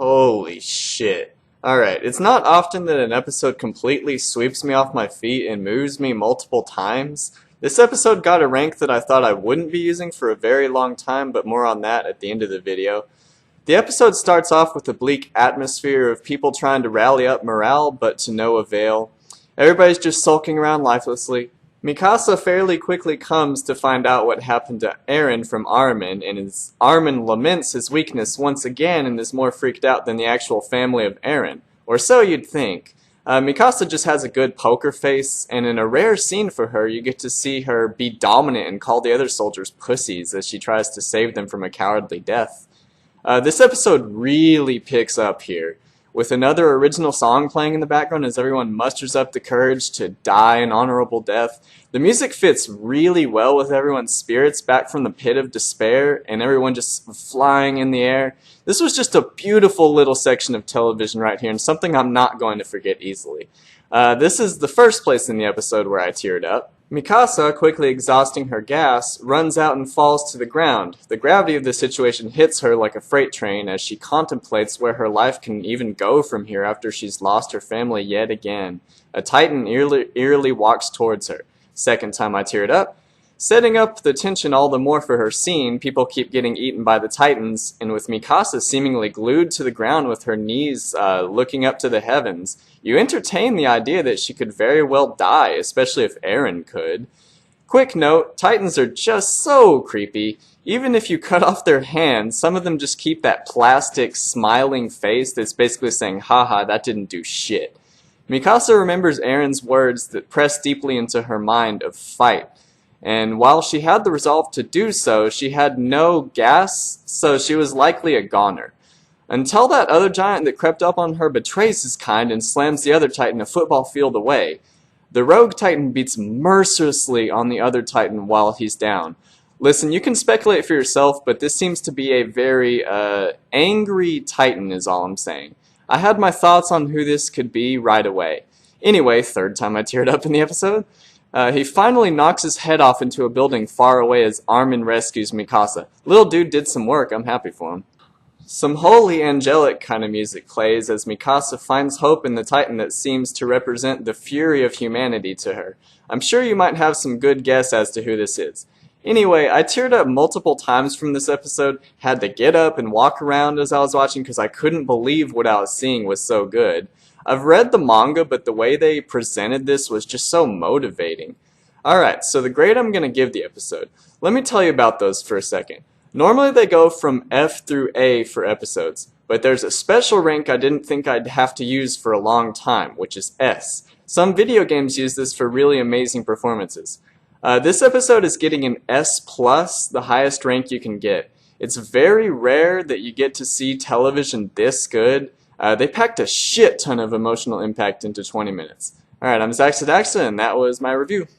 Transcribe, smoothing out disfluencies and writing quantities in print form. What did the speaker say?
Holy shit. Alright, it's not often that an episode completely sweeps me off my feet and moves me multiple times. This episode got a rank that I thought I wouldn't be using for a very long time, but more on that at the end of the video. The episode starts off with a bleak atmosphere of people trying to rally up morale, but to no avail. Everybody's just sulking around lifelessly. Mikasa fairly quickly comes to find out what happened to Eren from Armin, and Armin laments his weakness once again and is more freaked out than the actual family of Eren. Or so you'd think. Mikasa just has a good poker face, and in a rare scene for her, you get to see her be dominant and call the other soldiers pussies as she tries to save them from a cowardly death. This episode really picks up here, with another original song playing in the background as everyone musters up the courage to die an honorable death. The music fits really well with everyone's spirits back from the pit of despair, and everyone just flying in the air. This was just a beautiful little section of television right here, and something I'm not going to forget easily. This is the first place in the episode where I teared up. Mikasa, quickly exhausting her gas, runs out and falls to the ground. The gravity of the situation hits her like a freight train as she contemplates where her life can even go from here after she's lost her family yet again. A titan eerily walks towards her. Second time I teared up. Setting up the tension all the more for her scene, people keep getting eaten by the titans, and with Mikasa seemingly glued to the ground with her knees looking up to the heavens, you entertain the idea that she could very well die, especially if Eren could. Quick note, titans are just so creepy. Even if you cut off their hands, some of them just keep that plastic smiling face that's basically saying, haha, that didn't do shit. Mikasa remembers Eren's words that press deeply into her mind of fight. And while she had the resolve to do so, she had no gas, so she was likely a goner. Until that other giant that crept up on her betrays his kind and slams the other titan a football field away. The rogue titan beats mercilessly on the other titan while he's down. Listen, you can speculate for yourself, but this seems to be a very angry titan is all I'm saying. I had my thoughts on who this could be right away. Anyway, third time I teared up in the episode. He finally knocks his head off into a building far away as Armin rescues Mikasa. Little dude did some work, I'm happy for him. Some holy angelic kind of music plays as Mikasa finds hope in the titan that seems to represent the fury of humanity to her. I'm sure you might have some good guess as to who this is. Anyway, I teared up multiple times from this episode, had to get up and walk around as I was watching because I couldn't believe what I was seeing was so good. I've read the manga, but the way they presented this was just so motivating. Alright, so the grade I'm going to give the episode. Let me tell you about those for a second. Normally they go from F through A for episodes, but there's a special rank I didn't think I'd have to use for a long time, which is S. Some video games use this for really amazing performances. This episode is getting an S+, the highest rank you can get. It's very rare that you get to see television this good. They packed a shit ton of emotional impact into 20 minutes. Alright, I'm ZackstaDaxta, and that was my review.